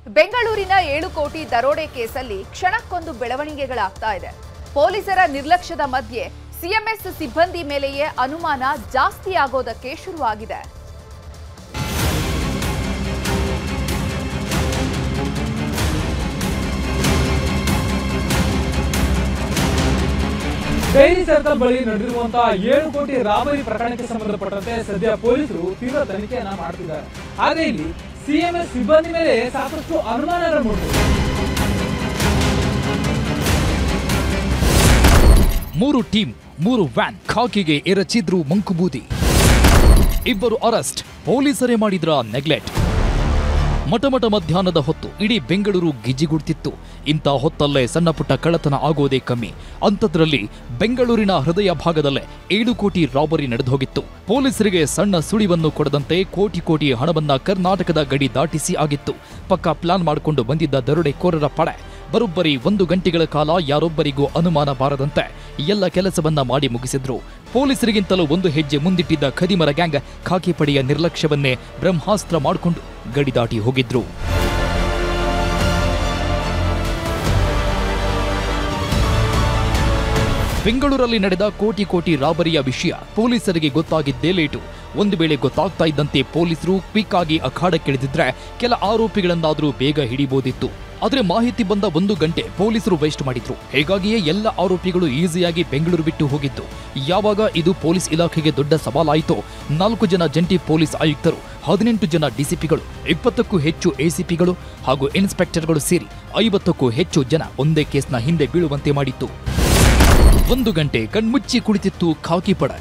ಬೆಂಗಳೂರಿನ 7 ಕೋಟಿ ದರೋಡೆ ಕೇಸಲ್ಲಿ ಕ್ಷಣಕ್ಕೊಂದು ಬೆಳವಣಿಗೆಗಳಾಗ್ತಾ ಇದೆ. ಪೊಲೀಸರ ನಿರ್ಲಕ್ಷ್ಯದ ಮಧ್ಯೆ ಸಿಎಂಎಸ್ ಸಿಬ್ಬಂದಿ ಮೇಲೆಯೇ ಅನುಮಾನ ಜಾಸ್ತಿ ಆಗೋದಕ್ಕೆ ಶುರುವಾಗಿದೆ. ಡೈರಿ ಸರ್ಕಲ್ ಬಳಿ ನಡೆದಿರುವಂತಹ 7 ಕೋಟಿ ರಾಬರಿ ಪ್ರಕರಣಕ್ಕೆ ಸಂಬಂಧಪಟ್ಟಂತೆ ಸದ್ಯ ಪೊಲೀಸರು ತೀವ್ರ ತನಿಖೆಯನ್ನ ಮಾಡುತ್ತಿದ್ದಾರೆ. ಆದ್ರೆ ಇಲ್ಲಿ ಸಿಎಂಎಸ್ ಸಿಬ್ಬಂದಿ ಮೇಲೆ ಸಾಕಷ್ಟು ಅನುಮಾನಗಳು ಮೂಡಿವೆ. 3 ಟೀಮ್ 3 ವ್ಯಾನ್ ಖಾಕಿಗೆ ಎರಚಿದ್ರು ಮಂಕುಬೂದಿ. 2 ಅರೆಸ್ಟ್, ಪೊಲೀಸರೇ ಮಾಡಿದ್ರ ನೆಗ್ಲೆಕ್ಟ್. ಮಟಮಟ ಮಧ್ಯಾಹ್ನದ ಹೊತ್ತು ಇಡೀ ಬೆಂಗಳೂರು ಗಿಜಿಗುಡ್ತಿತ್ತು. ಇಂಥ ಹೊತ್ತಲ್ಲೇ ಸಣ್ಣ ಪುಟ್ಟ ಕಳ್ಳತನ ಆಗೋದೇ ಕಮ್ಮಿ. ಅಂಥದ್ರಲ್ಲಿ ಬೆಂಗಳೂರಿನ ಹೃದಯ ಭಾಗದಲ್ಲೇ 7 ಕೋಟಿ ರಾಬರಿ ನಡೆದೋಗಿತ್ತು. ಪೊಲೀಸರಿಗೆ ಸಣ್ಣ ಸುಳಿವನ್ನು ಕೊಡದಂತೆ ಕೋಟಿ ಹಣವನ್ನ ಕರ್ನಾಟಕದ ಗಡಿ ದಾಟಿಸಿ ಆಗಿತ್ತು. ಪಕ್ಕಾ ಪ್ಲಾನ್ ಮಾಡಿಕೊಂಡು ಬಂದಿದ್ದ ದರೋಡೆಕೋರರ ಪಡೆ ಬರೋಬ್ಬರಿ 1 ಗಂಟೆಗಳ ಕಾಲ ಯಾರೊಬ್ಬರಿಗೂ ಅನುಮಾನ ಬಾರದಂತೆ ಎಲ್ಲ ಕೆಲಸವನ್ನ ಮಾಡಿ ಮುಗಿಸಿದ್ರು. ಪೊಲೀಸರಿಗಿಂತಲೂ 1 ಹೆಜ್ಜೆ ಮುಂದಿಟ್ಟಿದ್ದ ಖದೀಮರ ಗ್ಯಾಂಗ್ ಖಾಕಿ ಪಡೆಯ ನಿರ್ಲಕ್ಷ್ಯವನ್ನೇ ಬ್ರಹ್ಮಾಸ್ತ್ರ ಮಾಡಿಕೊಂಡು ಗಡಿ ದಾಟಿ ಹೋಗಿದ್ರು. ಬೆಂಗಳೂರಲ್ಲಿ ನಡೆದ ಕೋಟಿ ರಾಬರಿಯ ವಿಷಯ ಪೊಲೀಸರಿಗೆ ಗೊತ್ತಾಗಿದ್ದೇ ಲೇಟು. ಒಂದು ವೇಳೆ ಗೊತ್ತಾಗ್ತಾ ಇದ್ದಂತೆ ಪೊಲೀಸರು ಕ್ವಿಕ್ ಆಗಿ ಅಖಾಡಕ್ಕಿಳಿದಿದ್ರೆ ಕೆಲ ಆರೋಪಿಗಳನ್ನಾದರೂ ಬೇಗ ಹಿಡಿಬೋದಿತ್ತು. ಆದ್ರೆ ಮಾಹಿತಿ ಬಂದ 1 ಗಂಟೆ ಪೊಲೀಸರು ವೇಸ್ಟ್ ಮಾಡಿದ್ರು. ಹೀಗಾಗಿಯೇ ಎಲ್ಲ ಆರೋಪಿಗಳು ಈಸಿಯಾಗಿ ಬೆಂಗಳೂರು ಬಿಟ್ಟು ಹೋಗಿದ್ದು. ಯಾವಾಗ ಇದು ಪೊಲೀಸ್ ಇಲಾಖೆಗೆ ದೊಡ್ಡ ಸವಾಲಾಯಿತೋ 4 ಜನ ಜಂಟಿ ಪೊಲೀಸ್ ಆಯುಕ್ತರು, 18 ಜನ ಡಿಸಿಪಿಗಳು, 20ಕ್ಕೂ ಹೆಚ್ಚು ಎಸಿಪಿಗಳು ಹಾಗೂ ಇನ್ಸ್ಪೆಕ್ಟರ್ಗಳು ಸೇರಿ 50ಕ್ಕೂ ಹೆಚ್ಚು ಜನ ಒಂದೇ ಕೇಸ್ನ ಹಿಂದೆ ಬೀಳುವಂತೆ ಮಾಡಿತ್ತು. 1 ಗಂಟೆ ಕಣ್ಮುಚ್ಚಿ ಕುಳಿತಿತ್ತು ಖಾಕಿ ಪಡೆ.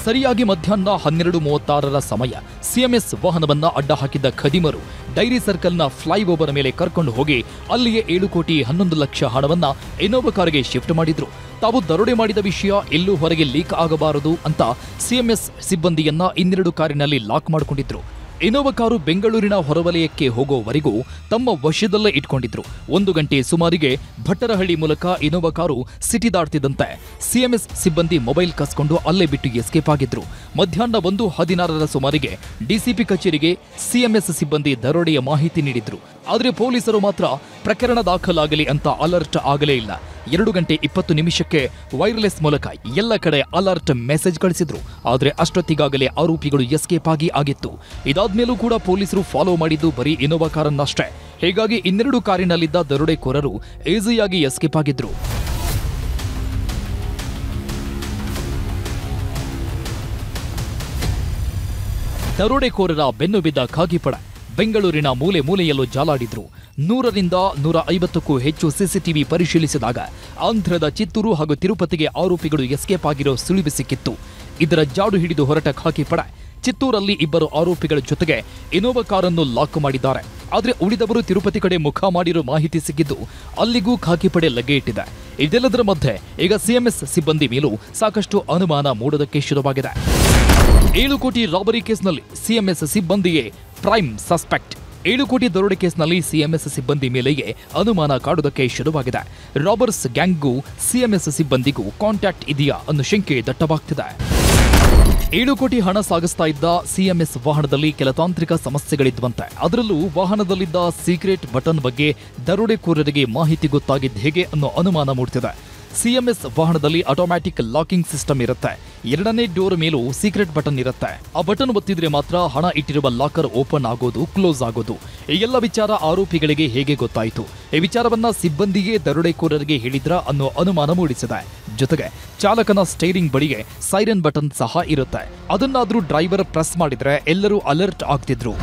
ಸರಿಯಾಗಿ ಮಧ್ಯಾಹ್ನ 12:36ರ ಸಮಯ ಸಿಎಂಎಸ್ ವಾಹನವನ್ನ ಅಡ್ಡ ಹಾಕಿದ್ದ ಖದೀಮರು ಡೈರಿ ಸರ್ಕಲ್ನ ಫ್ಲೈಓವರ್ ಮೇಲೆ ಕರ್ಕೊಂಡು ಹೋಗಿ ಅಲ್ಲಿಯೇ 7 ಕೋಟಿ 11 ಲಕ್ಷ ಹಣವನ್ನ ಇನೋವಾ ಕಾರಿಗೆ ಶಿಫ್ಟ್ ಮಾಡಿದ್ರು. ತಾವು ದರೋಡೆ ಮಾಡಿದ ವಿಷಯ ಎಲ್ಲೂ ಹೊರಗೆ ಲೀಕ್ ಆಗಬಾರದು ಅಂತ ಸಿಎಂಎಸ್ ಸಿಬ್ಬಂದಿಯನ್ನ 2 ಕಾರಿನಲ್ಲಿ ಲಾಕ್ ಮಾಡಿಕೊಂಡಿದ್ರು. ಇನೋವಾ ಕಾರು ಬೆಂಗಳೂರಿನ ಹೊರವಲಯಕ್ಕೆ ಹೋಗೋವರೆಗೂ ತಮ್ಮ ವಶದಲ್ಲೇ ಇಟ್ಕೊಂಡಿದ್ರು. 1 ಗಂಟೆ ಸುಮಾರಿಗೆ ಭಟ್ಟರಹಳ್ಳಿ ಮೂಲಕ ಇನೋವಾ ಕಾರು ಸಿಟಿ ದಾಟ್ತಿದ್ದಂತೆ ಸಿಎಂಎಸ್ ಸಿಬ್ಬಂದಿ ಮೊಬೈಲ್ ಕಸ್ಕೊಂಡು ಅಲ್ಲೇ ಬಿಟ್ಟು ಎಸ್ಕೇಪ್ ಆಗಿದ್ರು. ಮಧ್ಯಾಹ್ನ 1:16ರ ಸುಮಾರಿಗೆ ಡಿಸಿಪಿ ಕಚೇರಿಗೆ ಸಿಎಂಎಸ್ ಸಿಬ್ಬಂದಿ ದರೋಡೆಯ ಮಾಹಿತಿ ನೀಡಿದ್ರು. ಆದರೆ ಪೊಲೀಸರು ಮಾತ್ರ ಪ್ರಕರಣ ದಾಖಲಾಗಲಿ ಅಂತ ಅಲರ್ಟ್ ಆಗಲೇ ಇಲ್ಲ. 2 ಗಂಟೆ 20 ನಿಮಿಷಕ್ಕೆ ವೈರ್ಲೆಸ್ ಮೂಲಕ ಎಲ್ಲ ಕಡೆ ಅಲರ್ಟ್ ಮೆಸೇಜ್ ಕಳಿಸಿದ್ರು. ಆದರೆ ಅಷ್ಟೊತ್ತಿಗಾಗಲೇ ಆರೋಪಿಗಳು ಎಸ್ಕೇಪ್ ಆಗಿತ್ತು. ಇದಾದ್ಮೇಲೂ ಕೂಡ ಪೊಲೀಸರು ಫಾಲೋ ಮಾಡಿದ್ದು ಬರೀ ಇನೋವಾ ಕಾರನ್ನಷ್ಟೇ. ಹೀಗಾಗಿ 2 ಕಾರಿನಲ್ಲಿದ್ದ ದರೋಡೆಕೋರರು ಈಸಿಯಾಗಿ ಎಸ್ಕೇಪ್ ಆಗಿದ್ರು. ದರೋಡೆಕೋರರ ಬೆನ್ನು ಬಿದ್ದ ಖಾಕಿ ಪಡೆ ಬೆಂಗಳೂರಿನ ಮೂಲೆ ಮೂಲೆಯಲ್ಲೂ ಜಾಲಾಡಿದ್ರು. 100ರಿಂದ 150ಕ್ಕೂ ಹೆಚ್ಚು ಸಿಸಿಟಿವಿ ಪರಿಶೀಲಿಸಿದಾಗ ಆಂಧ್ರದ ಚಿತ್ತೂರು ಹಾಗೂ ತಿರುಪತಿಗೆ ಆರೋಪಿಗಳು ಎಸ್ಕೇಪ್ ಆಗಿರೋ ಸುಳಿವು ಸಿಕ್ಕಿತ್ತು. ಇದರ ಜಾಡು ಹಿಡಿದು ಹೊರಟ ಖಾಕಿ ಪಡೆ ಚಿತ್ತೂರಲ್ಲಿ 2 ಆರೋಪಿಗಳ ಜೊತೆಗೆ ಇನೋವಾ ಕಾರನ್ನು ಲಾಕ್ ಮಾಡಿದ್ದಾರೆ. ಆದರೆ ಉಳಿದವರು ತಿರುಪತಿ ಕಡೆ ಮುಖ ಮಾಡಿರೋ ಮಾಹಿತಿ ಸಿಕ್ಕಿದ್ದು ಅಲ್ಲಿಗೂ ಖಾಕಿ ಪಡೆ ಲಗ್ಗೆ ಇಟ್ಟಿದೆ. ಇದೆಲ್ಲದರ ಮಧ್ಯೆ ಈಗ ಸಿಎಂಎಸ್ ಸಿಬ್ಬಂದಿ ಮೇಲೂ ಸಾಕಷ್ಟು ಅನುಮಾನ ಮೂಡೋದಕ್ಕೆ ಶುರುವಾಗಿದೆ. 7 ಕೋಟಿ ರಾಬರಿ ಕೇಸ್ನಲ್ಲಿ ಸಿಎಂಎಸ್ ಸಿಬ್ಬಂದಿಯೇ ಪ್ರೈಮ್ ಸಸ್ಪೆಕ್ಟ್. 7 ಕೋಟಿ ದರೋಡೆ ಕೇಸ್ನಲ್ಲಿ ಸಿಎಂಎಸ್ ಸಿಬ್ಬಂದಿ ಮೇಲೆಯೇ ಅನುಮಾನ ಕಾಡುವುದಕ್ಕೆ ಶುರುವಾಗಿದೆ. ರಾಬರ್ಸ್ ಗ್ಯಾಂಗ್ಗೂ ಸಿಎಂಎಸ್ ಸಿಬ್ಬಂದಿಗೂ ಕಾಂಟ್ಯಾಕ್ಟ್ ಇದೆಯಾ ಅನ್ನೋ ಶಂಕೆ ದಟ್ಟವಾಗ್ತಿದೆ. 7 ಕೋಟಿ ಹಣ ಸಾಗಿಸ್ತಾ ಇದ್ದ ಸಿಎಂಎಸ್ ವಾಹನದಲ್ಲಿ ಕೆಲ ತಾಂತ್ರಿಕ ಸಮಸ್ಯೆಗಳಿದ್ವಂತೆ. ಅದರಲ್ಲೂ ವಾಹನದಲ್ಲಿದ್ದ ಸೀಕ್ರೆಟ್ ಬಟನ್ ಬಗ್ಗೆ ದರೋಡೆಕೋರರಿಗೆ ಮಾಹಿತಿ ಗೊತ್ತಾಗಿದ್ದು ಹೇಗೆ ಅನ್ನೋ ಅನುಮಾನ ಮೂಡ್ತಿದೆ. ಸಿಎಂಎಸ್ ವಾಹನದಲ್ಲಿ ಆಟೋಮ್ಯಾಟಿಕ್ ಲಾಕಿಂಗ್ ಸಿಸ್ಟಮ್ ಇರುತ್ತೆ. 2ನೇ ಡೋರ್ ಮೇಲೂ ಸೀಕ್ರೆಟ್ ಬಟನ್ ಇರುತ್ತೆ. ಆ ಬಟನ್ ಒತ್ತಿದ್ರೆ ಮಾತ್ರ ಹಣ ಇಟ್ಟಿರುವ ಲಾಕರ್ ಓಪನ್ ಆಗೋದು, ಕ್ಲೋಸ್ ಆಗೋದು. ಈ ಎಲ್ಲ ವಿಚಾರ ಆರೋಪಿಗಳಿಗೆ ಹೇಗೆ ಗೊತ್ತಾಯಿತು? ಈ ವಿಚಾರವನ್ನ ಸಿಬ್ಬಂದಿಗೆ ದರೋಡೆಕೋರರಿಗೆ ಹೇಳಿದ್ರ ಅನ್ನೋ ಅನುಮಾನ ಮೂಡಿಸಿದೆ. ಜೊತೆಗೆ ಚಾಲಕನ ಸ್ಟೇರಿಂಗ್ ಬಳಿಗೆ ಸೈರನ್ ಬಟನ್ ಸಹ ಇರುತ್ತೆ. ಅದನ್ನಾದ್ರೂ ಡ್ರೈವರ್ ಪ್ರೆಸ್ ಮಾಡಿದ್ರೆ ಎಲ್ಲರೂ ಅಲರ್ಟ್ ಆಗ್ತಿದ್ರು.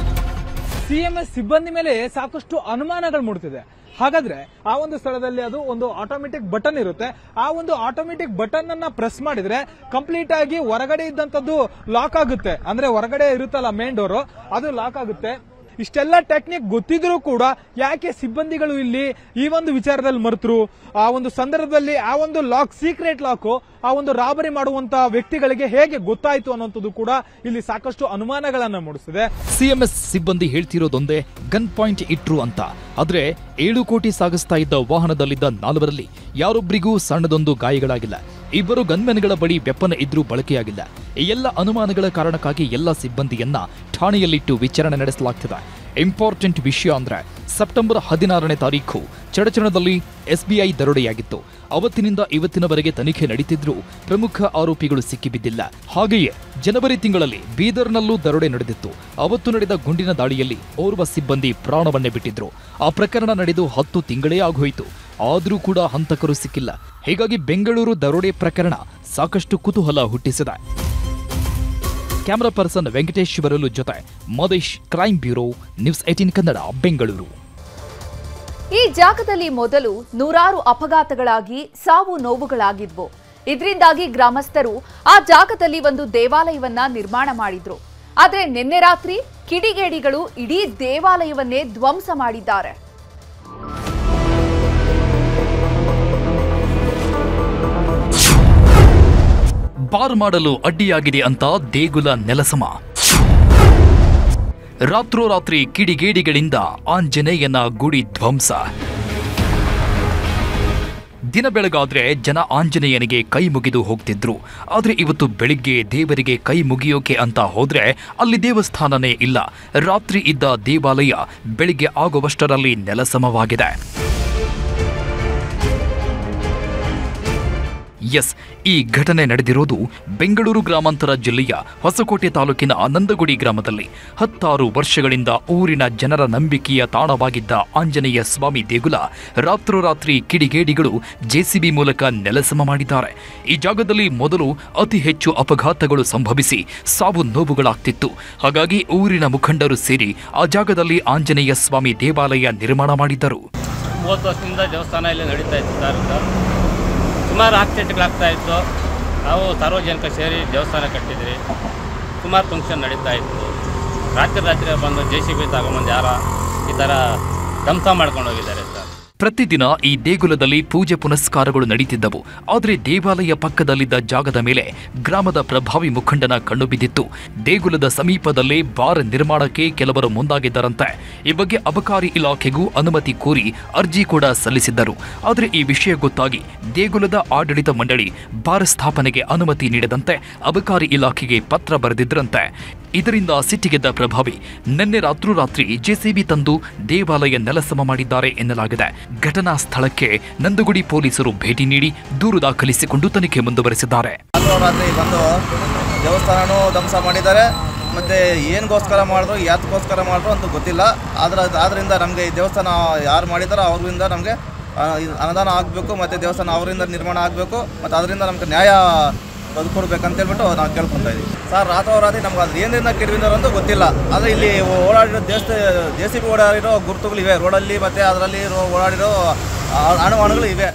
ಸಿಎಂಎಸ್ ಸಿಬ್ಬಂದಿ ಮೇಲೆ ಸಾಕಷ್ಟು ಅನುಮಾನಗಳು ಮೂಡ್ತಿದೆ. ಹಾಗಾದ್ರೆ ಆ ಒಂದು ಸ್ಥಳದಲ್ಲಿ ಅದು ಒಂದು ಆಟೋಮೆಟಿಕ್ ಬಟನ್ ಇರುತ್ತೆ. ಆ ಒಂದು ಆಟೋಮೆಟಿಕ್ ಬಟನ್ ಅನ್ನ ಪ್ರೆಸ್ ಮಾಡಿದ್ರೆ ಕಂಪ್ಲೀಟ್ ಆಗಿ ಹೊರಗಡೆ ಇದ್ದಂತದ್ದು ಲಾಕ್ ಆಗುತ್ತೆ. ಅಂದ್ರೆ ಹೊರಗಡೆ ಇರುತ್ತಲ್ಲ ಮೇನ್ ಡೋರ್, ಅದು ಲಾಕ್ ಆಗುತ್ತೆ. ಇಷ್ಟೆಲ್ಲ ಟೆಕ್ನಿಕ್ ಗೊತ್ತಿದ್ರೂ ಕೂಡ ಯಾಕೆ ಸಿಬ್ಬಂದಿಗಳು ಇಲ್ಲಿ ಈ ಒಂದು ವಿಚಾರದಲ್ಲಿ ಮರೆತರು? ಆ ಒಂದು ಸಂದರ್ಭದಲ್ಲಿ ಆ ಒಂದು ಲಾಕ್, ಸೀಕ್ರೆಟ್ ಲಾಕ್, ಆ ಒಂದು ರಾಬರಿ ಮಾಡುವಂತ ವ್ಯಕ್ತಿಗಳಿಗೆ ಹೇಗೆ ಗೊತ್ತಾಯ್ತು ಅನ್ನೋಂಥದ್ದು ಕೂಡ ಇಲ್ಲಿ ಸಾಕಷ್ಟು ಅನುಮಾನಗಳನ್ನ ಮೂಡಿಸಿದೆ. ಸಿಎಂಎಸ್ ಸಿಬ್ಬಂದಿ ಹೇಳ್ತಿರೋದೊಂದೇ ಗನ್ ಪಾಯಿಂಟ್ ಇಟ್ರು ಅಂತ. ಆದ್ರೆ 7 ಕೋಟಿ ಸಾಗಿಸ್ತಾ ಇದ್ದ ವಾಹನದಲ್ಲಿದ್ದ 4ರಲ್ಲಿ ಯಾರೊಬ್ಬರಿಗೂ ಸಣ್ಣದೊಂದು ಗಾಯಗಳಾಗಿಲ್ಲ. 2 ಗನ್ಮೆನ್ಗಳ ಬಳಿ ವೆಪನ್ ಇದ್ರೂ ಬಳಕೆಯಾಗಿಲ್ಲ. ಈ ಎಲ್ಲ ಅನುಮಾನಗಳ ಕಾರಣಕ್ಕಾಗಿ ಎಲ್ಲ ಸಿಬ್ಬಂದಿಯನ್ನ ಠಾಣೆಯಲ್ಲಿಟ್ಟು ವಿಚಾರಣೆ ನಡೆಸಲಾಗ್ತಿದೆ. ಇಂಪಾರ್ಟೆಂಟ್ ವಿಷಯ ಅಂದ್ರೆ ಸೆಪ್ಟೆಂಬರ್ 16ನೇ ತಾರೀಖು ಚಡಚಣದಲ್ಲಿ ಎಸ್ಬಿಐ ದರೋಡೆಯಾಗಿತ್ತು. ಅವತ್ತಿನಿಂದ ಇವತ್ತಿನವರೆಗೆ ತನಿಖೆ ನಡೀತಿದ್ರೂ ಪ್ರಮುಖ ಆರೋಪಿಗಳು ಸಿಕ್ಕಿಬಿದ್ದಿಲ್ಲ. ಹಾಗೆಯೇ ಜನವರಿ ತಿಂಗಳಲ್ಲಿ ಬೀದರ್ನಲ್ಲೂ ದರೋಡೆ ನಡೆದಿತ್ತು. ಅವತ್ತು ನಡೆದ ಗುಂಡಿನ ದಾಳಿಯಲ್ಲಿ ಓರ್ವ ಸಿಬ್ಬಂದಿ ಪ್ರಾಣವನ್ನೇ ಬಿಟ್ಟಿದ್ರು. ಆ ಪ್ರಕರಣ ನಡೆದು 10 ತಿಂಗಳೇ ಆಗೋಯಿತು. ಆದರೂ ಕೂಡ ಹಂತಕರು ಸಿಕ್ಕಿಲ್ಲ. ಹೀಗಾಗಿ ಬೆಂಗಳೂರು ದರೋಡೆ ಪ್ರಕರಣ ಸಾಕಷ್ಟು ಕುತೂಹಲ ಹುಟ್ಟಿಸಿದೆ. ಕ್ಯಾಮರಾ ಪರ್ಸನ್ ವೆಂಕಟೇಶ್ ಶಿವರಲು ಜೊತೆ Madesh, crime bureau, news 18 Kannada, Bengaluru. ಈ ಜಾಗದಲ್ಲಿ ಮೊದಲು ನೂರಾರು ಅಪಘಾತಗಳಾಗಿ ಸಾವು ನೋವುಗಳಾಗಿದ್ವು. ಇದರಿಂದಾಗಿ ಗ್ರಾಮಸ್ಥರು ಆ ಜಾಗದಲ್ಲಿ ಒಂದು ದೇವಾಲಯವನ್ನ ನಿರ್ಮಾಣ ಮಾಡಿದ್ರು. ಆದರೆ ನಿನ್ನೆ ರಾತ್ರಿ ಕಿಡಿಗೇಡಿಗಳು ಇಡೀ ದೇವಾಲಯವನ್ನೇ ಧ್ವಂಸ ಮಾಡಿದ್ದಾರೆ. ಬಾರ್ ಮಾಡಲು ಅಡ್ಡಿಯಾಗಿದೆ ಅಂತ ದೇಗುಲ ನೆಲಸಮ. ರಾತ್ರೋರಾತ್ರಿ ಕಿಡಿಗೇಡಿಗಳಿಂದ ಆಂಜನೇಯನ ಗುಡಿ ಧ್ವಂಸ. ದಿನ ಬೆಳಗಾದ್ರೆ ಜನ ಆಂಜನೇಯನಿಗೆ ಕೈ ಮುಗಿದು ಹೋಗ್ತಿದ್ರು. ಆದ್ರೆ ಇವತ್ತು ಬೆಳಿಗ್ಗೆ ದೇವರಿಗೆ ಕೈ ಮುಗಿಯೋಕೆ ಅಂತ ಹೋದ್ರೆ ಅಲ್ಲಿ ದೇವಸ್ಥಾನನೇ ಇಲ್ಲ. ರಾತ್ರಿ ಇದ್ದ ದೇವಾಲಯ ಬೆಳಿಗ್ಗೆ ಆಗುವಷ್ಟರಲ್ಲಿ ನೆಲಸಮವಾಗಿದೆ. ಎಸ್, ಈ ಘಟನೆ ನಡೆದಿರೋದು ಬೆಂಗಳೂರು ಗ್ರಾಮಾಂತರ ಜಿಲ್ಲೆಯ ಹೊಸಕೋಟೆ ತಾಲೂಕಿನ ನಂದಗುಡಿ ಗ್ರಾಮದಲ್ಲಿ. 10 ವರ್ಷಗಳಿಂದ ಊರಿನ ಜನರ ನಂಬಿಕೆಯ ತಾಣವಾಗಿದ್ದ ಆಂಜನೇಯ ಸ್ವಾಮಿ ದೇಗುಲ ರಾತ್ರೋರಾತ್ರಿ ಕಿಡಿಗೇಡಿಗಳು ಜೆಸಿಬಿ ಮೂಲಕ ನೆಲಸಮ ಮಾಡಿದ್ದಾರೆ. ಈ ಜಾಗದಲ್ಲಿ ಮೊದಲು ಅತಿ ಹೆಚ್ಚು ಅಪಘಾತಗಳು ಸಂಭವಿಸಿ ಸಾವು ನೋವುಗಳಾಗ್ತಿತ್ತು. ಹಾಗಾಗಿ ಊರಿನ ಮುಖಂಡರು ಸೇರಿ ಆ ಜಾಗದಲ್ಲಿ ಆಂಜನೇಯ ಸ್ವಾಮಿ ದೇವಾಲಯ ನಿರ್ಮಾಣ ಮಾಡಿದ್ದರು. 30 ವರ್ಷದಿಂದ ದೇವಸ್ಥಾನ ಇಲ್ಲಿ ನಡೀತಾ ಇತ್ತು ಸರ್. ಸುಮಾರು ಆಕ್ಸಿಡೆಂಟ್ಗಳಾಗ್ತಾ ಇತ್ತು. ನಾವು ಸಾರ್ವಜನಿಕ ಸೇರಿ ದೇವಸ್ಥಾನ ಕಟ್ಟಿದ್ರಿ. ಸುಮಾರು ಫಂಕ್ಷನ್ ನಡೀತಾ ಇತ್ತು. ರಾತ್ರಿ ಬಂದು JCB ತಗೊಂಬಂದು ಯಾರ ಈ ಥರ ಧ್ವಂಸ ಮಾಡ್ಕೊಂಡು ಹೋಗಿದ್ದಾರೆ ಸರ್. ಪ್ರತಿದಿನ ಈ ದೇಗುಲದಲ್ಲಿ ಪೂಜೆ ಪುನಸ್ಕಾರಗಳು ನಡೀತಿದ್ದವು. ಆದರೆ ದೇವಾಲಯ ಪಕ್ಕದಲ್ಲಿದ್ದ ಜಾಗದ ಮೇಲೆ ಗ್ರಾಮದ ಪ್ರಭಾವಿ ಮುಖಂಡನ ಕಣ್ಣು ಬಿದ್ದಿತ್ತು. ದೇಗುಲದ ಸಮೀಪದಲ್ಲೇ ಬಾರ್ ನಿರ್ಮಾಣಕ್ಕೆ ಕೆಲವರು ಮುಂದಾಗಿದ್ದರಂತೆ. ಈ ಬಗ್ಗೆ ಅಬಕಾರಿ ಇಲಾಖೆಗೂ ಅನುಮತಿ ಕೋರಿ ಅರ್ಜಿ ಕೂಡ ಸಲ್ಲಿಸಿದ್ದರು. ಆದರೆ ಈ ವಿಷಯ ಗೊತ್ತಾಗಿ ದೇಗುಲದ ಆಡಳಿತ ಮಂಡಳಿ ಬಾರ್ ಸ್ಥಾಪನೆಗೆ ಅನುಮತಿ ನೀಡದಂತೆ ಅಬಕಾರಿ ಇಲಾಖೆಗೆ ಪತ್ರ ಬರೆದಿದ್ದರಂತೆ. ಇದರಿಂದ ಸಿಟ್ಟಿಗೆದ್ದ ಪ್ರಭಾವಿ ನಿನ್ನೆ ರಾತ್ರೋರಾತ್ರಿ ಜೆಸಿಬಿ ತಂದು ದೇವಾಲಯ ನೆಲಸಮ ಮಾಡಿದ್ದಾರೆ ಎನ್ನಲಾಗಿದೆ. ಘಟನಾ ಸ್ಥಳಕ್ಕೆ ನಂದಗುಡಿ ಪೊಲೀಸರು ಭೇಟಿ ನೀಡಿ ದೂರು ದಾಖಲಿಸಿಕೊಂಡು ತನಿಖೆ ಮುಂದುವರೆಸಿದ್ದಾರೆ. ರಾತ್ರಿ ಬಂದು ದೇವಸ್ಥಾನನೂ ಧ್ವಂಸ ಮಾಡಿದ್ದಾರೆ. ಮತ್ತೆ ಏನಗೋಸ್ಕರ ಮಾಡಿದ್ರು, ಯಾತಕ್ಕೋಸ್ಕರ ಮಾಡಿದ್ರು ಅಂತ ಗೊತ್ತಿಲ್ಲ. ಆದ್ರಿಂದ ನಮಗೆ ಈ ದೇವಸ್ಥಾನ ಯಾರು ಮಾಡಿದಾರೋ ಅವರಿಂದ ನಮಗೆ ಅನುದಾನ ಆಗಬೇಕು, ಮತ್ತು ದೇವಸ್ಥಾನ ಅವರಿಂದ ನಿರ್ಮಾಣ ಆಗಬೇಕು, ಮತ್ತು ಅದರಿಂದ ನಮಗೆ ನ್ಯಾಯ ಕೊಡ್ಬೇಕಂತೇಳ್ಬಿಟ್ಟು ನಾವು ಕೇಳ್ಕೊತಾ ಇದ್ದೀವಿ ಸರ್. ರಾತ್ರೋರಾತ್ರಿ ನಮ್ಗೆ ಅದು ಏನಿಂದ ಕೆಡವಿದಾರೋ ಅಂತ ಗೊತ್ತಿಲ್ಲ. ಆದರೆ ಇಲ್ಲಿ ಓಡಾಡಿರೋ JCB ಓಡಾಡಿರೋ ಗುರುತುಗಳಿವೆ ರೋಡಲ್ಲಿ, ಮತ್ತು ಅದರಲ್ಲಿ ಓಡಾಡಿರೋ ಅಣುಗಳು ಇವೆ.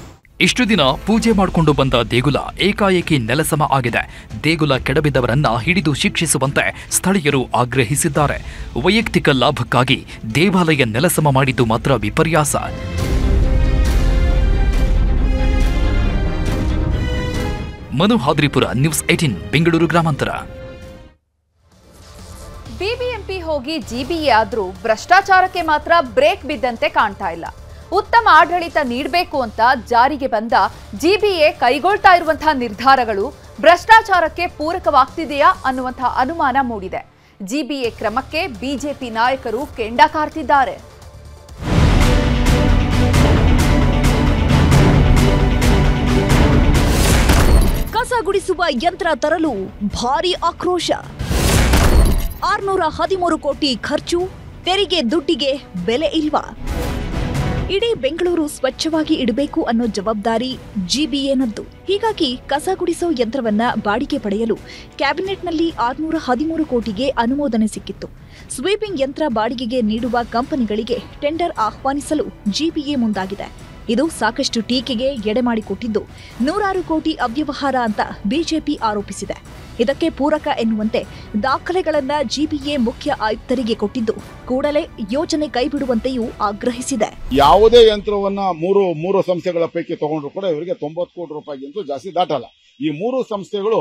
ಇಷ್ಟು ದಿನ ಪೂಜೆ ಮಾಡಿಕೊಂಡು ಬಂದ ದೇಗುಲ ಏಕಾಏಕಿ ನೆಲಸಮ ಆಗಿದೆ. ದೇಗುಲ ಕೆಡವಿದವರನ್ನ ಹಿಡಿದು ಶಿಕ್ಷಿಸುವಂತೆ ಸ್ಥಳೀಯರು ಆಗ್ರಹಿಸಿದ್ದಾರೆ. ವೈಯಕ್ತಿಕ ಲಾಭಕ್ಕಾಗಿ ದೇವಾಲಯ ನೆಲಸಮ ಮಾಡಿದ್ದು ಮಾತ್ರ ವಿಪರ್ಯಾಸ. ಮನು ಹಾದ್ರಿಪುರ, ನ್ಯೂಸ್ 18 ಬೆಂಗಳೂರು ಗ್ರಾಮಾಂತರ. ಬಿಬಿಎಂಪಿ ಹೋಗಿ ಜಿಬಿಎ ಆದ್ರೂ ಭ್ರಷ್ಟಾಚಾರಕ್ಕೆ ಮಾತ್ರ ಬ್ರೇಕ್ ಬಿದ್ದಂತೆ ಕಾಣ್ತಾ ಇಲ್ಲ. ಉತ್ತಮ ಆಡಳಿತ ನೀಡಬೇಕು ಅಂತ ಜಾರಿಗೆ ಬಂದ ಜಿಬಿಎ ಕೈಗೊಳ್ತಾ ಇರುವಂತಹ ನಿರ್ಧಾರಗಳು ಭ್ರಷ್ಟಾಚಾರಕ್ಕೆ ಪೂರಕವಾಗ್ತಿದೆಯಾ ಅನ್ನುವಂತಹ ಅನುಮಾನ ಮೂಡಿದೆ. ಜಿಬಿಎ ಕ್ರಮಕ್ಕೆ ಬಿಜೆಪಿ ನಾಯಕರು ಕೆಂಡ ಕಾರ್ತಿದ್ದಾರೆ. ಕಸ ಗುಡಿಸುವ ಯಂತ್ರ ತರಲು ಭಾರೀ ಆಕ್ರೋಶ. 613 ಕೋಟಿ ಖರ್ಚು, ತೆರಿಗೆ ದುಡ್ಡಿಗೆ ಬೆಲೆ ಇಲ್ವಾ? ಇಡೀ ಬೆಂಗಳೂರು ಸ್ವಚ್ಛವಾಗಿ ಇಡಬೇಕು ಅನ್ನೋ ಜವಾಬ್ದಾರಿ ಜಿಬಿಎನದ್ದು. ಹೀಗಾಗಿ ಕಸ ಗುಡಿಸೋ ಯಂತ್ರವನ್ನ ಬಾಡಿಗೆ ಪಡೆಯಲು ಕ್ಯಾಬಿನೆಟ್ನಲ್ಲಿ 613 ಕೋಟಿಗೆ ಅನುಮೋದನೆ ಸಿಕ್ಕಿತ್ತು. ಸ್ವೀಪಿಂಗ್ ಯಂತ್ರ ಬಾಡಿಗೆಗೆ ನೀಡುವ ಕಂಪನಿಗಳಿಗೆ ಟೆಂಡರ್ ಆಹ್ವಾನಿಸಲು ಜಿಬಿಎ ಮುಂದಾಗಿದೆ. ಇದು ಸಾಕಷ್ಟು ಟೀಕೆಗೆ ಎಡೆಮಾಡಿಕೊಟ್ಟಿದ್ದು, 100 ಕೋಟಿ ಅವ್ಯವಹಾರ ಅಂತ ಬಿಜೆಪಿ ಆರೋಪಿಸಿದೆ. ಇದಕ್ಕೆ ಪೂರಕ ಎನ್ನುವಂತೆ ದಾಖಲೆಗಳನ್ನ ಜಿಬಿಎ ಮುಖ್ಯ ಆಯುಕ್ತರಿಗೆ ಕೊಟ್ಟಿದ್ದು, ಕೂಡಲೇ ಯೋಜನೆ ಕೈಬಿಡುವಂತೆಯೂ ಆಗ್ರಹಿಸಿದೆ. ಯಾವುದೇ ಯಂತ್ರವನ್ನ ಮೂರು ಸಂಸ್ಥೆಗಳ ಪೈಕಿ ತಗೊಂಡ್ರು ಕೂಡ ಇವರಿಗೆ 90 ಕೋಟಿ ರೂಪಾಯಿಗಿಂತ ಜಾಸ್ತಿ ದಾಟಲ್ಲ. ಈ 3 ಸಂಸ್ಥೆಗಳು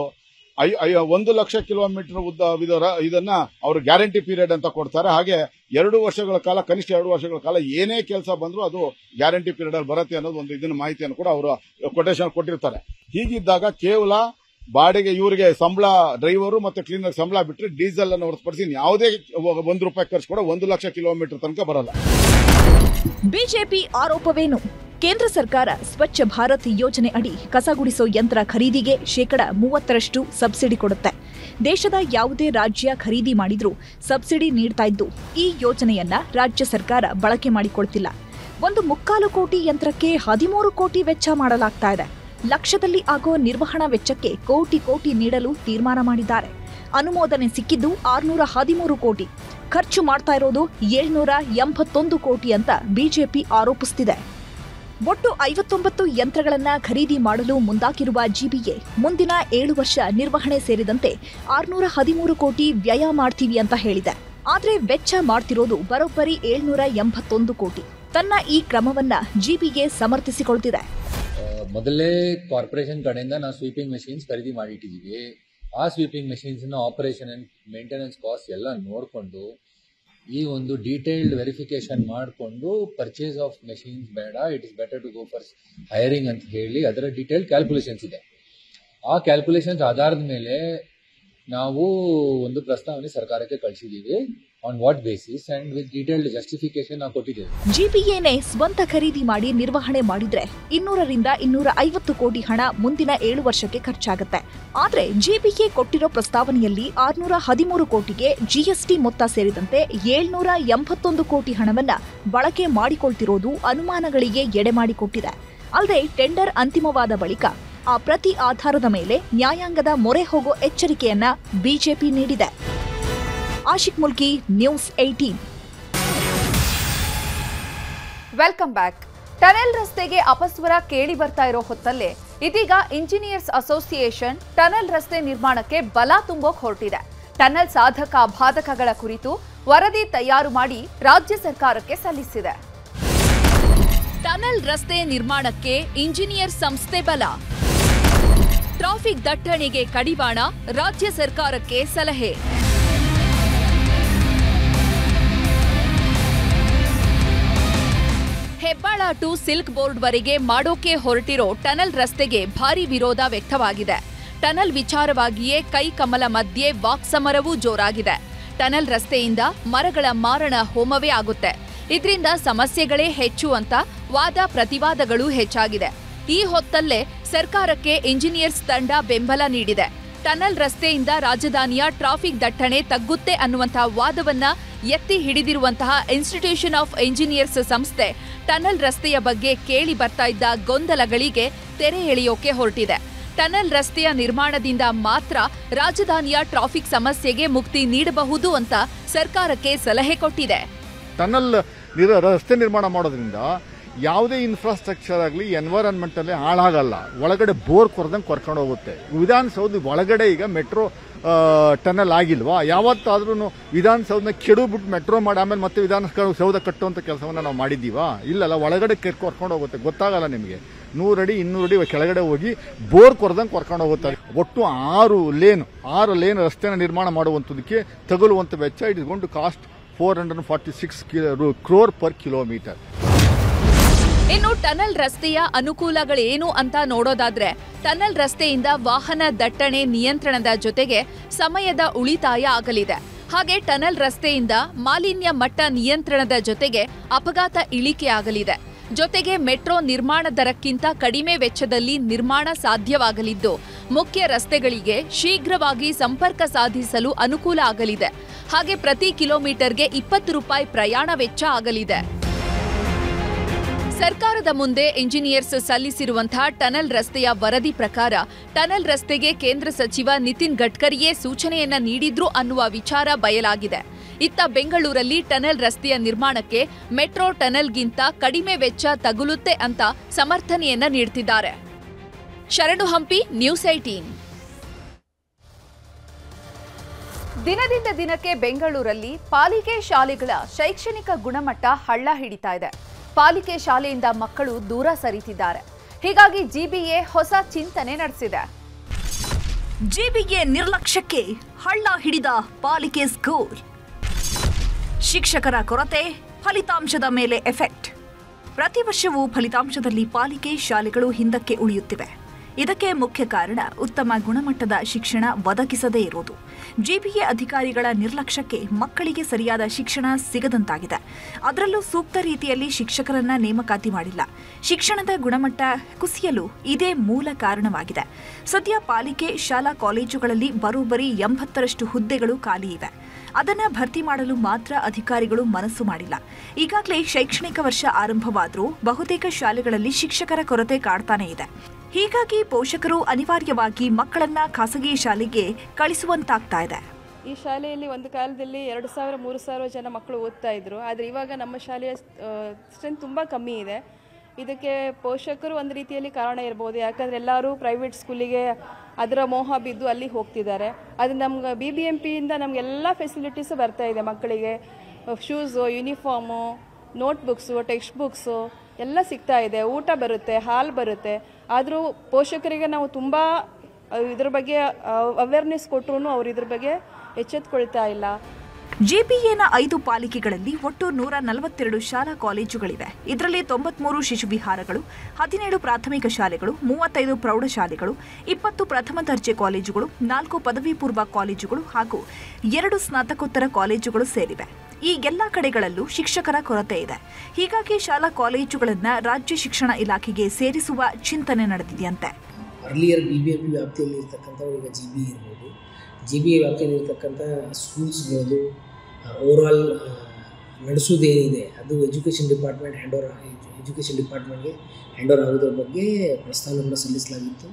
1 ಲಕ್ಷ ಕಿಲೋಮೀಟರ್ ಉದ್ದ ಇದನ್ನ ಅವರು ಗ್ಯಾರಂಟಿ ಪೀರಿಯಡ್ ಅಂತ ಕೊಡ್ತಾರೆ. ಹಾಗೆ 2 ವರ್ಷಗಳ ಕಾಲ, ಕನಿಷ್ಠ 2 ವರ್ಷಗಳ ಕಾಲ ಏನೇ ಕೆಲಸ ಬಂದ್ರು ಅದು ಗ್ಯಾರಂಟಿ ಪೀರಿಯಡ್ ಅಲ್ಲಿ ಬರುತ್ತೆ ಅನ್ನೋದು ಒಂದು ಇದನ್ನ ಮಾಹಿತಿಯನ್ನು ಕೂಡ ಅವರು ಕೊಟೇಶನ್ ಕೊಟ್ಟಿರ್ತಾರೆ. ಹೀಗಿದ್ದಾಗ ಕೇವಲ ಬಾಡಿಗೆ ಇವರಿಗೆ ಸಂಬಳ ಡ್ರೈವರು ಮತ್ತೆ ಕ್ಲೀನರ್ ಸಂಬಳ ಬಿಟ್ಟರೆ ಡೀಸೆಲ್ ಅನ್ನು ಹೊರತುಪಡಿಸಿ ಯಾವುದೇ ₹1 ಖರ್ಚು ಕೂಡ 1 ಲಕ್ಷ ಕಿಲೋಮೀಟರ್ ತನಕ ಬರಲ್ಲ. ಬಿಜೆಪಿ ಆರೋಪವೇನು? ಕೇಂದ್ರ ಸರ್ಕಾರ ಸ್ವಚ್ಛ ಭಾರತ್ ಯೋಜನೆ ಅಡಿ ಕಸ ಗುಡಿಸೋ ಯಂತ್ರ ಖರೀದಿಗೆ ಶೇಕಡ 30% ಸಬ್ಸಿಡಿ ಕೊಡುತ್ತೆ. ದೇಶದ ಯಾವುದೇ ರಾಜ್ಯ ಖರೀದಿ ಮಾಡಿದ್ರೂ ಸಬ್ಸಿಡಿ ನೀಡ್ತಾ ಇದ್ದು, ಈ ಯೋಜನೆಯನ್ನ ರಾಜ್ಯ ಸರ್ಕಾರ ಬಳಕೆ ಮಾಡಿಕೊಳ್ತಿಲ್ಲ. 1.25 ಕೋಟಿ ಯಂತ್ರಕ್ಕೆ 13 ಕೋಟಿ ವೆಚ್ಚ ಮಾಡಲಾಗ್ತಾ ಇದೆ. ಲಕ್ಷದಲ್ಲಿ ಆಗೋ ನಿರ್ವಹಣಾ ವೆಚ್ಚಕ್ಕೆ ಕೋಟಿ ನೀಡಲು ತೀರ್ಮಾನ ಮಾಡಿದ್ದಾರೆ. ಅನುಮೋದನೆ ಸಿಕ್ಕಿದ್ದು 613 ಕೋಟಿ, ಖರ್ಚು ಮಾಡ್ತಾ ಇರೋದು 781 ಕೋಟಿ ಅಂತ ಬಿಜೆಪಿ ಆರೋಪಿಸುತ್ತಿದೆ. ಒಟ್ಟು 59 ಯಂತ್ರಗಳನ್ನ ಖರೀದಿ ಮಾಡಲು ಮುಂದಾಗಿರುವ ಜಿಬಿಎ ಮುಂದಿನ 7 ವರ್ಷ ನಿರ್ವಹಣೆ ಸೇರಿದಂತೆ 613 ಕೋಟಿ ವ್ಯಯ ಮಾಡ್ತೀವಿ ಅಂತ ಹೇಳಿದೆ. ಆದ್ರೆ ವೆಚ್ಚ ಮಾಡ್ತಿರೋದು ಬರೋಬ್ಬರಿ 781 ಕೋಟಿ. ತನ್ನ ಈ ಕ್ರಮವನ್ನ ಜಿಬಿಎ ಸಮರ್ಥಿಸಿಕೊಳ್ತಿದೆ. ಮೊದಲೇ ಕಾರ್ಪೊರೇಷನ್ ಕಡೆಯಿಂದ ನಾವು ಸ್ವೀಪಿಂಗ್ ಮೆಷಿನ್ಸ್ ಖರೀದಿ ಮಾಡಿಟ್ಟಿದ್ದೀವಿ. ಆ sweeping machines operation and maintenance cost ಎಲ್ಲ ನೋಡಿಕೊಂಡು ಈ ಒಂದು ಡೀಟೇಲ್ಡ್ ವೆರಿಫಿಕೇಶನ್ ಮಾಡಿಕೊಂಡು ಪರ್ಚೇಸ್ ಆಫ್ ಮೆಷಿನ್ಸ್ ಬೇಡ, it is better to go for hiring ಅಂತ ಹೇಳಿ ಅದರ ಡೀಟೇಲ್ ಕ್ಯಾಲ್ಕುಲೇಷನ್ಸ್ ಇದೆ. ಆ ಕ್ಯಾಲ್ಕುಲೇಷನ್ಸ್ ಆಧಾರದ ಮೇಲೆ ನಾವು ಒಂದು ಪ್ರಸ್ತಾವನೆ ಸರ್ಕಾರಕ್ಕೆ ಕಳಿಸಿದ್ದೀವಿ. On what basis and with detailed justification ನಾವು ಕೊಟ್ಟಿದ್ದೇವೆ. ಜಿಬಿಎನೇ ಸ್ವಂತ ಖರೀದಿ ಮಾಡಿ ನಿರ್ವಹಣೆ ಮಾಡಿದ್ರೆ 200 ರಿಂದ 250 ಕೋಟಿ ಹಣ ಮುಂದಿನ 7 ವರ್ಷಕ್ಕೆ ಖರ್ಚಾಗುತ್ತೆ. ಆದ್ರೆ ಜಿಬಿಎ ಕೊಟ್ಟಿರೋ ಪ್ರಸ್ತಾವನೆಯಲ್ಲಿ 613 ಕೋಟಿಗೆ ಜಿಎಸ್ಟಿ ಮೊತ್ತ ಸೇರಿದಂತೆ 781 ಕೋಟಿ ಹಣವನ್ನ ಬಳಕೆ ಮಾಡಿಕೊಳ್ತಿರೋದು ಅನುಮಾನಗಳಿಗೆ ಎಡೆ ಮಾಡಿಕೊಟ್ಟಿದೆ. ಅಲ್ಲದೆ ಟೆಂಡರ್ ಅಂತಿಮವಾದ ಬಳಿಕ ಆ ಪ್ರತಿ ಆಧಾರದ ಮೇಲೆ ನ್ಯಾಯಾಂಗದ ಮೊರೆ ಹೋಗೋ ಎಚ್ಚರಿಕೆಯನ್ನ ಬಿಜೆಪಿ ನೀಡಿದೆ. Ashiq Mulki, news 18. Welcome back. Tunnel ರಸ್ತೆಗೆ ಅಪಸ್ವರ ಕೇಳಿ ಬರ್ತಾ ಇರೋ ಹೊತ್ತಲ್ಲೇ ಇದೀಗ ಇಂಜಿನಿಯರ್ಸ್ ಅಸೋಸಿಯೇಷನ್ ಟನೆಲ್ ರಸ್ತೆ ನಿರ್ಮಾಣಕ್ಕೆ ಬಲ ತುಂಬೋಕ್ ಹೊರಟಿದೆ. ಟನೆಲ್ ಸಾಧಕ ಬಾಧಕಗಳ ಕುರಿತು ವರದಿ ತಯಾರು ಮಾಡಿ ರಾಜ್ಯ ಸರ್ಕಾರಕ್ಕೆ ಸಲ್ಲಿಸಿದೆ. ಟನೆಲ್ ರಸ್ತೆ ನಿರ್ಮಾಣಕ್ಕೆ ಇಂಜಿನಿಯರ್ ಸಂಸ್ಥೆ ಬಲ, ಟ್ರಾಫಿಕ್ ದಟ್ಟಣೆಗೆ ಕಡಿವಾಣ, ರಾಜ್ಯ ಸರ್ಕಾರಕ್ಕೆ ಸಲಹೆ. ಹೆಬ್ಬಾಳ ಟು ಸಿಲ್ಕ್ ಬೋರ್ಡ್ ವರೆಗೆ ಮಾಡೋಕೆ ಹೊರಟಿರೋ ಟನಲ್ ರಸ್ತೆಗೆ ಭಾರಿ ವಿರೋಧ ವ್ಯಕ್ತವಾಗಿದೆ. ಟನಲ್ ವಿಚಾರವಾಗಿಯೇ ಕೈಕಮಲ ಮಧ್ಯೆ ವಾಕ್ಸಮರವೂ ಜೋರಾಗಿದೆ. ಟನಲ್ ರಸ್ತೆಯಿಂದ ಮರಗಳ ಮಾರಣ ಹೋಮವೇ ಆಗುತ್ತೆ. ಇದರಿಂದ ಸಮಸ್ಯೆಗಳೇ ಹೆಚ್ಚು ಅಂತ ವಾದ ಪ್ರತಿವಾದಗಳು ಹೆಚ್ಚಾಗಿದೆ. ಈ ಹೊತ್ತಲ್ಲೇ ಸರ್ಕಾರಕ್ಕೆ ಇಂಜಿನಿಯರ್ಸ್ ತಂಡ ಬೆಂಬಲ ನೀಡಿದೆ. ಟನಲ್ ರಸ್ತೆಯಿಂದ ರಾಜಧಾನಿಯ ಟ್ರಾಫಿಕ್ ದಟ್ಟಣೆ ತಗ್ಗುತ್ತೆ ಅನ್ನುವಂತಹ ವಾದವನ್ನ ಎತ್ತಿ ಹಿಡಿದಿರುವಂತಹ ಇನ್ಸ್ಟಿಟ್ಯೂಷನ್ ಆಫ್ ಇಂಜಿನಿಯರ್ಸ್ ಸಂಸ್ಥೆ ಟನಲ್ ರಸ್ತೆಯ ಬಗ್ಗೆ ಕೇಳಿ ಬರ್ತಾ ಇದ್ದ ಗೊಂದಲಗಳಿಗೆ ತೆರೆ ಎಳೆಯೋಕೆ ಹೊರಟಿದೆ. ಟನಲ್ ರಸ್ತೆಯ ನಿರ್ಮಾಣದಿಂದ ಮಾತ್ರ ರಾಜಧಾನಿಯ ಟ್ರಾಫಿಕ್ ಸಮಸ್ಯೆಗೆ ಮುಕ್ತಿ ನೀಡಬಹುದು ಅಂತ ಸರ್ಕಾರಕ್ಕೆ ಸಲಹೆ ಕೊಟ್ಟಿದೆ. ಟನಲ್ ರಸ್ತೆ ನಿರ್ಮಾಣ ಮಾಡೋದ್ರಿಂದ ಯಾವುದೇ ಇನ್ಫ್ರಾಸ್ಟ್ರಕ್ಚರ್ ಆಗಲಿ ಎನ್ವೈರನ್ಮೆಂಟ್ ಅಲ್ಲಿ ಹಾಳಾಗಲ್ಲ. ಒಳಗಡೆ ಬೋರ್ ಕೊರ್ದಂಗೆ ಕರ್ಕೊಂಡು ಹೋಗುತ್ತೆ. ವಿಧಾನಸೌಧ ಒಳಗಡೆ ಈಗ ಮೆಟ್ರೋ ಟನಲ್ ಆಗಿಲ್ವಾ? ಯಾವತ್ತಾದ್ರೂ ವಿಧಾನಸೌಧನ ಕೆಡಬಿಟ್ಟು ಮೆಟ್ರೋ ಮಾಡಿ ಆಮೇಲೆ ಮತ್ತೆ ವಿಧಾನಸೌಧ ಕಟ್ಟುವಂಥ ಕೆಲಸವನ್ನ ನಾವು ಮಾಡಿದ್ದೀವಾ? ಇಲ್ಲಲ್ಲ, ಒಳಗಡೆ ಕರ್ಕೊಂಡು ಹೋಗುತ್ತೆ. ಗೊತ್ತಾಗಲ್ಲ ನಿಮಗೆ. 100 ಅಡಿ 200 ಅಡಿ ಕೆಳಗಡೆ ಹೋಗಿ ಬೋರ್ ಕೊರ್ದಂಗೆ ಕರ್ಕೊಂಡು ಹೋಗುತ್ತಾರೆ. ಒಟ್ಟು 6 ಲೇನ್ ರಸ್ತೆನ ನಿರ್ಮಾಣ ಮಾಡುವಂಥದಕ್ಕೆ ತಗುಲುವಂಥ ವೆಚ್ಚ it is going to cost 446 crore per kilometer. ಇನ್ನು ಟನಲ್ ರಸ್ತೆಯ ಅನುಕೂಲಗಳೇನು ಅಂತ ನೋಡೋದಾದ್ರೆ, ಟನಲ್ ರಸ್ತೆಯಿಂದ ವಾಹನ ದಟ್ಟಣೆ ನಿಯಂತ್ರಣದ ಜೊತೆಗೆ ಸಮಯದ ಉಳಿತಾಯ ಆಗಲಿದೆ. ಹಾಗೆ ಟನಲ್ ರಸ್ತೆಯಿಂದ ಮಾಲಿನ್ಯ ಮಟ್ಟ ನಿಯಂತ್ರಣದ ಜೊತೆಗೆ ಅಪಘಾತ ಇಳಿಕೆ ಆಗಲಿದೆ. ಜೊತೆಗೆ ಮೆಟ್ರೋ ನಿರ್ಮಾಣ ದರಕ್ಕಿಂತ ಕಡಿಮೆ ವೆಚ್ಚದಲ್ಲಿ ನಿರ್ಮಾಣ ಸಾಧ್ಯವಾಗಲಿದ್ದು, ಮುಖ್ಯ ರಸ್ತೆಗಳಿಗೆ ಶೀಘ್ರವಾಗಿ ಸಂಪರ್ಕ ಸಾಧಿಸಲು ಅನುಕೂಲ ಆಗಲಿದೆ. ಹಾಗೆ ಪ್ರತಿ ಕಿಲೋಮೀಟರ್ಗೆ 20 ರೂಪಾಯಿ ಪ್ರಯಾಣ ವೆಚ್ಚ ಆಗಲಿದೆ. ಸರ್ಕಾರದ ಮುಂದೆ ಇಂಜಿನಿಯರ್ಸ್ ಸಲ್ಲಿಸಿರುವಂತಹ ಟನಲ್ ರಸ್ತೆಯ ವರದಿ ಪ್ರಕಾರ ಟನಲ್ ರಸ್ತೆಗೆ ಕೇಂದ್ರ ಸಚಿವ ನಿತಿನ್ ಗಡ್ಕರಿಯೇ ಸೂಚನೆಯನ್ನ ನೀಡಿದ್ರು ಅನ್ನುವ ವಿಚಾರ ಬಯಲಾಗಿದೆ. ಇತ್ತ ಬೆಂಗಳೂರಲ್ಲಿ ಟನಲ್ ರಸ್ತೆಯ ನಿರ್ಮಾಣಕ್ಕೆ ಮೆಟ್ರೋ ಟನಲ್ಗಿಂತ ಕಡಿಮೆ ವೆಚ್ಚ ತಗುಲುತ್ತೆ ಅಂತ ಸಮರ್ಥನೆಯನ್ನ ನೀಡುತ್ತಿದ್ದಾರೆ. ಶರಣು ಹಂಪಿ, ನ್ಯೂಸ್ 18. ದಿನದಿಂದ ದಿನಕ್ಕೆ ಬೆಂಗಳೂರಲ್ಲಿ ಪಾಲಿಕೆ ಶಾಲೆಗಳ ಶೈಕ್ಷಣಿಕ ಗುಣಮಟ್ಟ ಹಳ್ಳ ಹಿಡಿತಾ ಇದೆ. ಪಾಲಿಕೆ ಶಾಲೆಯಿಂದ ಮಕ್ಕಳು ದೂರ ಸರಿತಿದ್ದಾರೆ. ಹೀಗಾಗಿ ಜಿಬಿಎ ಹೊಸ ಚಿಂತನೆ ನಡೆಸಿದೆ. ಜಿಬಿಎ ನಿರ್ಲಕ್ಷ್ಯಕ್ಕೆ ಹಳ್ಳ ಹಿಡಿದ ಪಾಲಿಕೆ ಸ್ಕೂಲ್. ಶಿಕ್ಷಕರ ಕೊರತೆ, ಫಲಿತಾಂಶದ ಮೇಲೆ ಎಫೆಕ್ಟ್. ಪ್ರತಿ ವರ್ಷವೂ ಫಲಿತಾಂಶದಲ್ಲಿ ಪಾಲಿಕೆ ಶಾಲೆಗಳು ಹಿಂದಕ್ಕೆ ಉಳಿಯುತ್ತಿವೆ. ಇದಕ್ಕೆ ಮುಖ್ಯ ಕಾರಣ ಉತ್ತಮ ಗುಣಮಟ್ಟದ ಶಿಕ್ಷಣ ಒದಗಿಸದೇ ಇರುವುದು. ಜಿಬಿಎ ಅಧಿಕಾರಿಗಳ ನಿರ್ಲಕ್ಷ್ಯಕ್ಕೆ ಮಕ್ಕಳಿಗೆ ಸರಿಯಾದ ಶಿಕ್ಷಣ ಸಿಗದಂತಾಗಿದೆ. ಅದರಲ್ಲೂ ಸೂಕ್ತ ರೀತಿಯಲ್ಲಿ ಶಿಕ್ಷಕರನ್ನ ನೇಮಕಾತಿ ಮಾಡಿಲ್ಲ. ಶಿಕ್ಷಣದ ಗುಣಮಟ್ಟ ಕುಸಿಯಲು ಇದೇ ಮೂಲ ಕಾರಣವಾಗಿದೆ. ಸದ್ಯ ಪಾಲಿಕೆ ಶಾಲಾ ಕಾಲೇಜುಗಳಲ್ಲಿ ಬರೋಬ್ಬರಿ 80ರಷ್ಟು ಹುದ್ದೆಗಳು ಖಾಲಿ ಇವೆ. ಅದನ್ನ ಭರ್ತಿ ಮಾಡಲು ಮಾತ್ರ ಅಧಿಕಾರಿಗಳು ಮನಸ್ಸು ಮಾಡಿಲ್ಲ. ಈಗಾಗಲೇ ಶೈಕ್ಷಣಿಕ ವರ್ಷ ಆರಂಭವಾದರೂ ಬಹುತೇಕ ಶಾಲೆಗಳಲ್ಲಿ ಶಿಕ್ಷಕರ ಕೊರತೆ ಕಾಡ್ತಾನೇ ಇದೆ. ಹೀಗಾಗಿ ಪೋಷಕರು ಅನಿವಾರ್ಯವಾಗಿ ಮಕ್ಕಳನ್ನ ಖಾಸಗಿ ಶಾಲೆಗೆ ಕಳಿಸುವಂತಾಗ್ತಾ ಇದೆ. ಈ ಶಾಲೆಯಲ್ಲಿ ಒಂದು ಕಾಲದಲ್ಲಿ 2000-3000 ಜನ ಮಕ್ಕಳು ಓದ್ತಾ ಇದ್ರು. ಆದರೆ ಇವಾಗ ನಮ್ಮ ಶಾಲೆಯ ಸ್ಟ್ರೆಂತ್ ತುಂಬ ಕಮ್ಮಿ ಇದೆ. ಇದಕ್ಕೆ ಪೋಷಕರು ಒಂದು ರೀತಿಯಲ್ಲಿ ಕಾರಣ ಇರ್ಬೋದು. ಯಾಕಂದರೆ ಎಲ್ಲರೂ ಪ್ರೈವೇಟ್ ಸ್ಕೂಲಿಗೆ ಅದರ ಮೋಹ ಬಿದ್ದು ಅಲ್ಲಿ ಹೋಗ್ತಿದ್ದಾರೆ. ಅದು ನಮ್ಗೆ BBMPಯಿಂದ ನಮಗೆಲ್ಲ ಫೆಸಿಲಿಟೀಸು ಬರ್ತಾ ಇದೆ. ಮಕ್ಕಳಿಗೆ ಶೂಸು, ಯೂನಿಫಾರ್ಮು, ನೋಟ್ಬುಕ್ಸು, ಟೆಕ್ಸ್ಟ್ ಬುಕ್ಸು ಎಲ್ಲ ಸಿಗ್ತಾ ಇದೆ. ಊಟ ಬರುತ್ತೆ, ಹಾಲು ಬರುತ್ತೆ. ಆದರೂ ಪೋಷಕರಿಗೆ ನಾವು ತುಂಬ ಇದ್ರ ಬಗ್ಗೆ ಅವೇರ್ನೆಸ್ ಕೊಟ್ಟರು ಅವರು ಇದ್ರ ಬಗ್ಗೆ ಎಚ್ಚೆತ್ತುಕೊಳ್ತಾ ಇಲ್ಲ. ಜಿಬಿಎನ 5 ಪಾಲಿಕೆಗಳಲ್ಲಿ ಒಟ್ಟು 142 ಶಾಲಾ ಕಾಲೇಜುಗಳಿವೆ. ಇದರಲ್ಲಿ 93 ಶಿಶು ವಿಹಾರಗಳು, 17 ಪ್ರಾಥಮಿಕ ಶಾಲೆಗಳು, 35 ಪ್ರೌಢಶಾಲೆಗಳು, 20 ಪ್ರಥಮ ದರ್ಜೆ ಕಾಲೇಜುಗಳು, 4 ಪದವಿ ಪೂರ್ವ ಕಾಲೇಜುಗಳು ಹಾಗೂ 2 ಸ್ನಾತಕೋತ್ತರ ಕಾಲೇಜುಗಳು ಸೇರಿವೆ. ಈ ಎಲ್ಲ ಕಡೆಗಳಲ್ಲೂ ಶಿಕ್ಷಕರ ಕೊರತೆ ಇದೆ. ಹೀಗಾಗಿ ಶಾಲಾ ಕಾಲೇಜುಗಳನ್ನು ರಾಜ್ಯ ಶಿಕ್ಷಣ ಇಲಾಖೆಗೆ ಸೇರಿಸುವ ಚಿಂತನೆ ನಡೆದಿದೆಯಂತೆ. ಅರ್ಲಿಯರ್ BBMP ವ್ಯಾಪ್ತಿಯಲ್ಲಿ ಇರತಕ್ಕಂಥವು ಈಗ GBA ಇರ್ಬೋದು. GBA ವ್ಯಾಪ್ತಿಯಲ್ಲಿ ಇರತಕ್ಕಂಥ ಸ್ಕೂಲ್ಸ್ಗಳು ಓವರಾಲ್ ನಡೆಸೋದೇನಿದೆ ಅದು ಎಜುಕೇಷನ್ ಡಿಪಾರ್ಟ್ಮೆಂಟ್ಗೆ ಹ್ಯಾಂಡ್ ಓವರ್ ಆಗೋದ್ರ ಬಗ್ಗೆ ಪ್ರಸ್ತಾವನೆಯನ್ನು ಸಲ್ಲಿಸಲಾಗಿತ್ತು.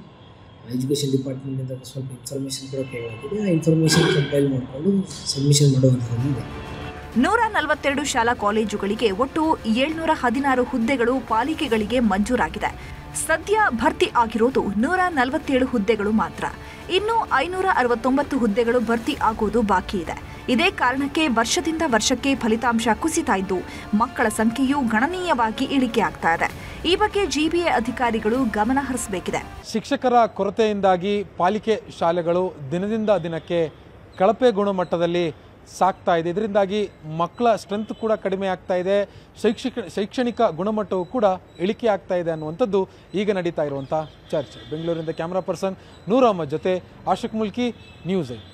ಎಜುಕೇಷನ್ ಡಿಪಾರ್ಟ್ಮೆಂಟಿಂದ ಸ್ವಲ್ಪ ಇನ್ಫಾರ್ಮೇಷನ್ ಕೂಡ ಕೇಳಲಾಗಿದೆ. ಆ ಇನ್ಫಾರ್ಮೇಷನ್ ಕಂಪೈಲ್ ಮಾಡಿಕೊಂಡು ಸಬ್ಮಿಷನ್ ಮಾಡುವಂಥದ್ದು. 142 ಶಾಲಾ ಕಾಲೇಜುಗಳಿಗೆ ಒಟ್ಟು 716 ಹುದ್ದೆಗಳು ಪಾಲಿಕೆಗಳಿಗೆ ಮಂಜೂರಾಗಿದೆ. ಸದ್ಯ ಭರ್ತಿ ಆಗಿರೋದು 147 ಹುದ್ದೆಗಳು ಮಾತ್ರ. ಇನ್ನು 569 ಹುದ್ದೆಗಳು ಭರ್ತಿ ಆಗೋದು ಬಾಕಿ ಇದೆ. ಇದೇ ಕಾರಣಕ್ಕೆ ವರ್ಷದಿಂದ ವರ್ಷಕ್ಕೆ ಫಲಿತಾಂಶ ಕುಸಿತಾ ಇದ್ದು ಮಕ್ಕಳ ಸಂಖ್ಯೆಯೂ ಗಣನೀಯವಾಗಿ ಇಳಿಕೆಯಾಗ್ತಾ ಇದೆ. ಈ ಬಗ್ಗೆ ಜಿಬಿಎ ಅಧಿಕಾರಿಗಳು ಗಮನ ಹರಿಸಬೇಕಿದೆ. ಶಿಕ್ಷಕರ ಕೊರತೆಯಿಂದಾಗಿ ಪಾಲಿಕೆ ಶಾಲೆಗಳು ದಿನದಿಂದ ದಿನಕ್ಕೆ ಕಳಪೆ ಗುಣಮಟ್ಟದಲ್ಲಿ ಸಾಕ್ತಾ ಇದೆ. ಇದರಿಂದಾಗಿ ಮಕ್ಕಳ ಸ್ಟ್ರೆಂತ್ ಕೂಡ ಕಡಿಮೆ ಆಗ್ತಾ ಇದೆ. ಶೈಕ್ಷಣಿಕ ಗುಣಮಟ್ಟವೂ ಕೂಡ ಇಳಿಕೆ ಆಗ್ತಾ ಇದೆ ಅನ್ನುವಂಥದ್ದು ಈಗ ನಡೀತಾ ಇರುವಂಥ ಚರ್ಚೆ. ಬೆಂಗಳೂರಿನಿಂದ ಕ್ಯಾಮರಾ ಪರ್ಸನ್ ನೂರ್ ಅಹಮದ್ ಜೊತೆ ಆಶಿಕ್ ಮುಲ್ಕಿ, ನ್ಯೂಸ್ 8.